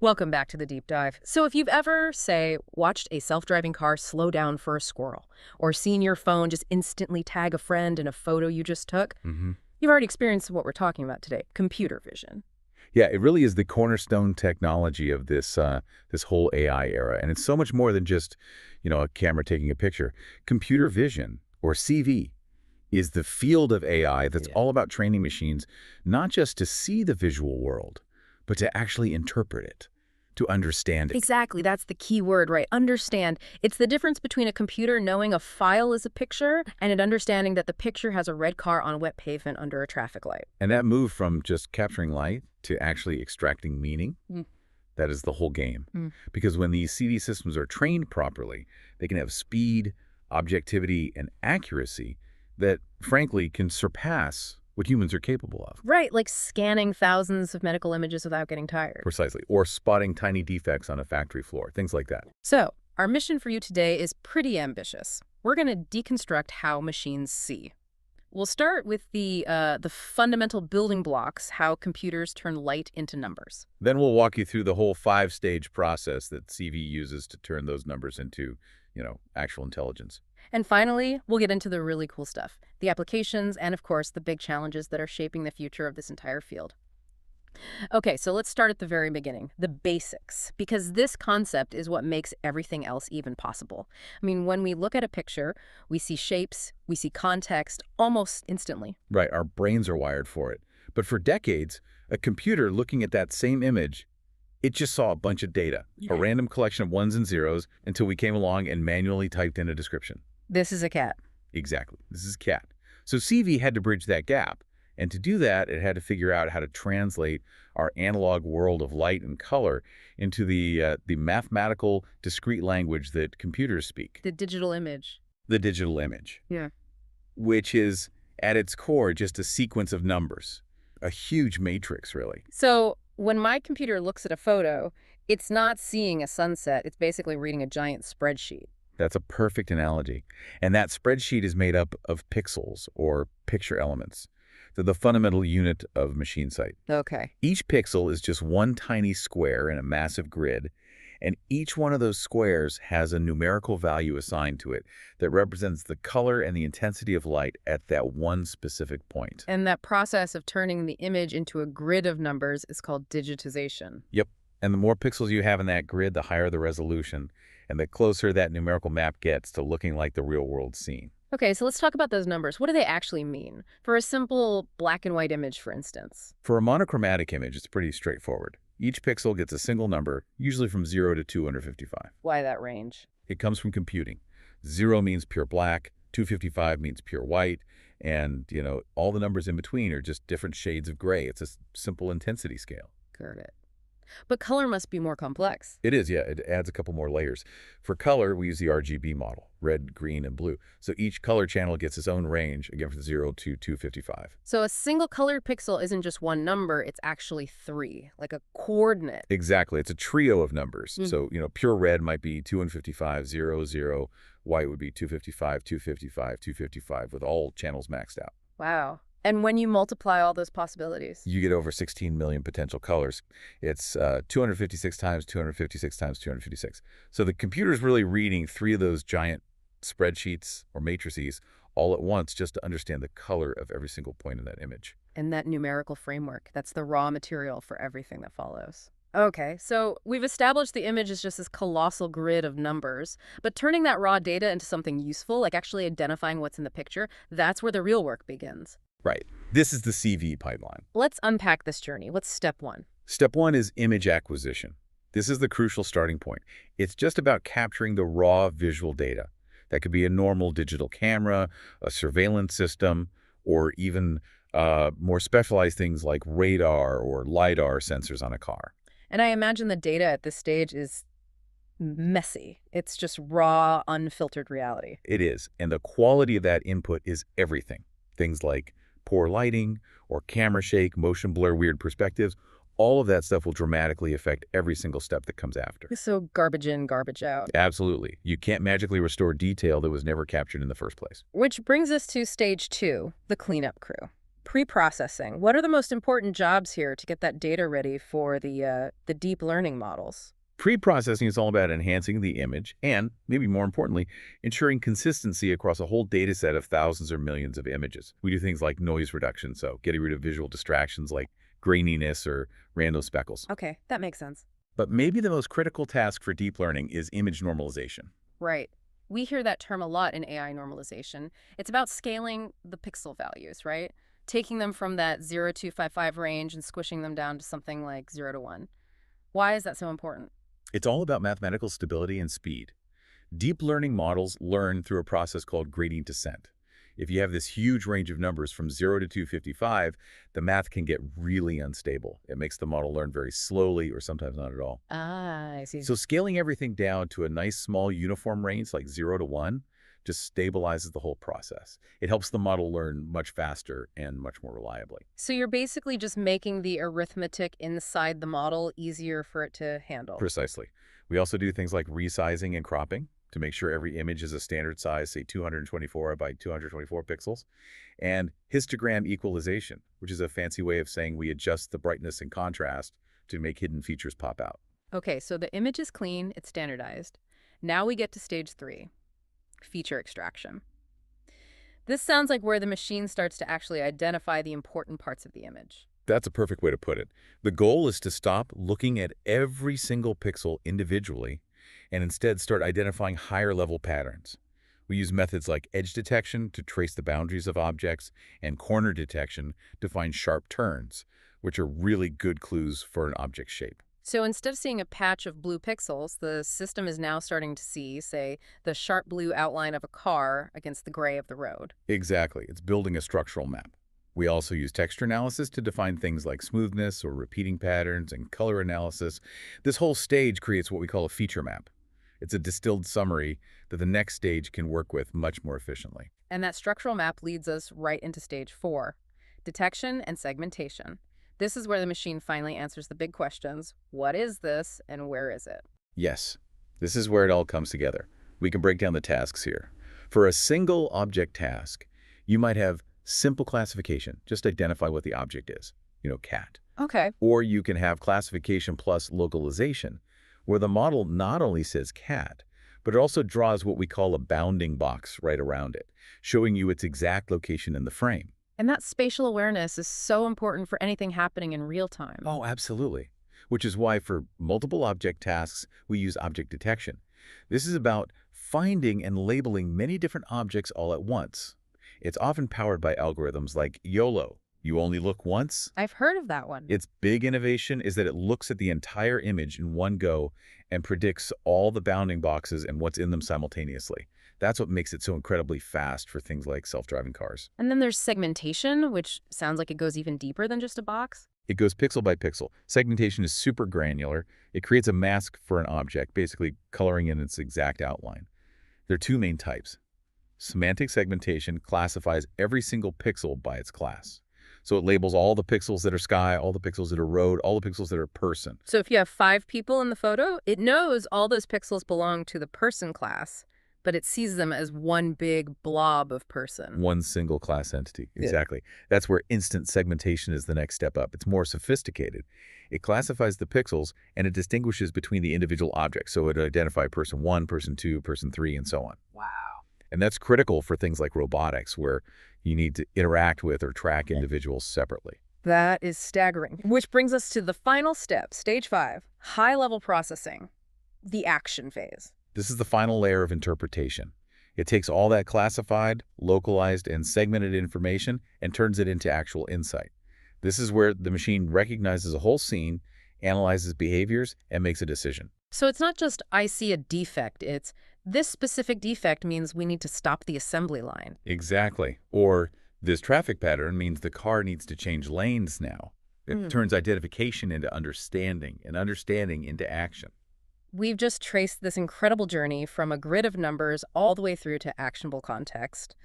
Welcome back to the deep dive. So if you've ever, say, watched a self-driving car slow down for a squirrel, or seen your phone just instantly tag a friend in a photo you just took, hmm you've already experienced what we're talking about today, computer vision. Yeah, it really is the cornerstone technology of this whole AI era, and it's so much more than just, a camera taking a picture. Computer vision, or CV, is the field of AI that's Yeah. all about training machines not just to see the visual world, but to actually interpret it, to understand it. Exactly, that's the key word, right? Understand. It's the difference between a computer knowing a file is a picture and it understanding that the picture has a red car on wet pavement under a traffic light. And that move from just capturing light to actually extracting meaning, Mm. that is the whole game. Mm. Because when these CV systems are trained properly, they can have speed, objectivity, and accuracy that, frankly, can surpass what humans are capable of. Right, like scanning thousands of medical images without getting tired. Precisely. Or spotting tiny defects on a factory floor, things like that. So, our mission for you today is pretty ambitious. We're going to deconstruct how machines see. We'll start with the fundamental building blocks, how computers turn light into numbers. Then we'll walk you through the whole five-stage process that CV uses to turn those numbers into, actual intelligence. And finally, we'll get into the really cool stuff, the applications, and of course, the big challenges that are shaping the future of this entire field. Okay, so let's start at the very beginning, the basics, because this concept is what makes everything else even possible. I mean, when we look at a picture, we see shapes, we see context almost instantly. Right, our brains are wired for it. But for decades, a computer looking at that same image, it just saw a bunch of data, a random collection of ones and zeros, until we came along and manually typed in a description. This is a cat. Exactly. This is CAT. So CV had to bridge that gap. And to do that, it had to figure out how to translate our analog world of light and color into the mathematical, discrete language that computers speak, The digital image. the digital image, Yeah. which is, at its core, just a sequence of numbers, a huge matrix, really. So when my computer looks at a photo, it's not seeing a sunset. It's basically reading a giant spreadsheet. That's a perfect analogy. And that spreadsheet is made up of pixels, or picture elements. They're the fundamental unit of machine sight. Okay. Each pixel is just one tiny square in a massive grid, and each one of those squares has a numerical value assigned to it that represents the color and the intensity of light at that one specific point. And that process of turning the image into a grid of numbers is called digitization. Yep. And the more pixels you have in that grid, the higher the resolution, and the closer that numerical map gets to looking like the real-world scene. Okay, so let's talk about those numbers. What do they actually mean? For a simple black and white image, for instance. For a monochromatic image, it's pretty straightforward. Each pixel gets a single number, usually from 0 to 255. Why that range? It comes from computing. 0 means pure black, 255 means pure white, and, all the numbers in between are just different shades of gray. It's a simple intensity scale. Got it. But color must be more complex. It is, yeah. It adds a couple more layers. For color, we use the RGB model, red, green, and blue. So each color channel gets its own range, again, from 0 to 255. So a single colored pixel isn't just one number, it's actually three, like a coordinate. Exactly. It's a trio of numbers. Mm. So, pure red might be 255, 0, 0. White would be 255, 255, 255, with all channels maxed out. Wow. And when you multiply all those possibilities? You get over 16 million potential colors. It's 256 times 256 times 256. So the computer's really reading three of those giant spreadsheets or matrices all at once just to understand the color of every single point in that image. And that numerical framework, that's the raw material for everything that follows. Okay, so we've established the image is just this colossal grid of numbers, but turning that raw data into something useful, like actually identifying what's in the picture, that's where the real work begins. Right. This is the CV pipeline. Let's unpack this journey. What's step one? Step one is image acquisition. This is the crucial starting point. It's just about capturing the raw visual data. That could be a normal digital camera, a surveillance system, or even more specialized things like radar or LiDAR sensors on a car. And I imagine the data at this stage is messy. It's just raw, unfiltered reality. It is, and the quality of that input is everything. Things like poor lighting or camera shake, motion blur, weird perspectives, all of that stuff will dramatically affect every single step that comes after. So garbage in, garbage out. Absolutely. You can't magically restore detail that was never captured in the first place. Which brings us to stage two, the cleanup crew. Pre-processing. What are the most important jobs here to get that data ready for the deep learning models? Pre-processing is all about enhancing the image and, maybe more importantly, ensuring consistency across a whole data set of thousands or millions of images. We do things like noise reduction, so getting rid of visual distractions like graininess or random speckles. Okay, that makes sense. But maybe the most critical task for deep learning is image normalization. Right. We hear that term a lot in AI normalization. It's about scaling the pixel values, right? Taking them from that 0 to 55 range and squishing them down to something like 0 to 1. Why is that so important? It's all about mathematical stability and speed. Deep learning models learn through a process called gradient descent. If you have this huge range of numbers from 0 to 255, the math can get really unstable. It makes the model learn very slowly or sometimes not at all. Ah, I see. So scaling everything down to a nice small uniform range like 0 to 1 just stabilizes the whole process. It helps the model learn much faster and much more reliably. So you're basically just making the arithmetic inside the model easier for it to handle. Precisely. We also do things like resizing and cropping to make sure every image is a standard size, say 224 by 224 pixels, and histogram equalization, which is a fancy way of saying we adjust the brightness and contrast to make hidden features pop out. Okay, so the image is clean, it's standardized. Now we get to stage 3, feature extraction. This sounds like where the machine starts to actually identify the important parts of the image. That's a perfect way to put it. The goal is to stop looking at every single pixel individually and instead start identifying higher-level patterns. We use methods like edge detection to trace the boundaries of objects and corner detection to find sharp turns, which are really good clues for an object's shape. So instead of seeing a patch of blue pixels, the system is now starting to see, say, the sharp blue outline of a car against the gray of the road. Exactly. It's building a structural map. We also use texture analysis to define things like smoothness or repeating patterns and color analysis. This whole stage creates what we call a feature map. It's a distilled summary that the next stage can work with much more efficiently. And that structural map leads us right into stage 4, detection and segmentation. This is where the machine finally answers the big questions. What is this and where is it? Yes, this is where it all comes together. We can break down the tasks here. For a single object task, you might have simple classification, just identify what the object is, cat. Okay. Or you can have classification plus localization, where the model not only says cat, but it also draws what we call a bounding box right around it, showing you its exact location in the frame. And that spatial awareness is so important for anything happening in real time. Oh, absolutely. Which is why for multiple object tasks, we use object detection. This is about finding and labeling many different objects all at once. It's often powered by algorithms like YOLO. You only look once. I've heard of that one. Its big innovation is that it looks at the entire image in one go and predicts all the bounding boxes and what's in them simultaneously. That's what makes it so incredibly fast for things like self-driving cars. And then there's segmentation, which sounds like it goes even deeper than just a box. It goes pixel by pixel. Segmentation is super granular. It creates a mask for an object, basically coloring in its exact outline. There are two main types. Semantic segmentation classifies every single pixel by its class. So it labels all the pixels that are sky, all the pixels that are road, all the pixels that are person. So if you have 5 people in the photo, it knows all those pixels belong to the person class, but it sees them as one big blob of person. One single class entity. Exactly. That's where instant segmentation is the next step up. It's more sophisticated. It classifies the pixels and it distinguishes between the individual objects. So it identifies person 1, person 2, person 3, and so on. Wow. And that's critical for things like robotics, where you need to interact with or track individuals separately. That is staggering. Which brings us to the final step, stage 5, high-level processing, the action phase. This is the final layer of interpretation. It takes all that classified, localized, and segmented information and turns it into actual insight. This is where the machine recognizes a whole scene, analyzes behaviors, and makes a decision. So it's not just, I see a defect. It's, this specific defect means we need to stop the assembly line. Exactly. Or this traffic pattern means the car needs to change lanes now. It turns identification into understanding and understanding into action. We've just traced this incredible journey from a grid of numbers all the way through to actionable context.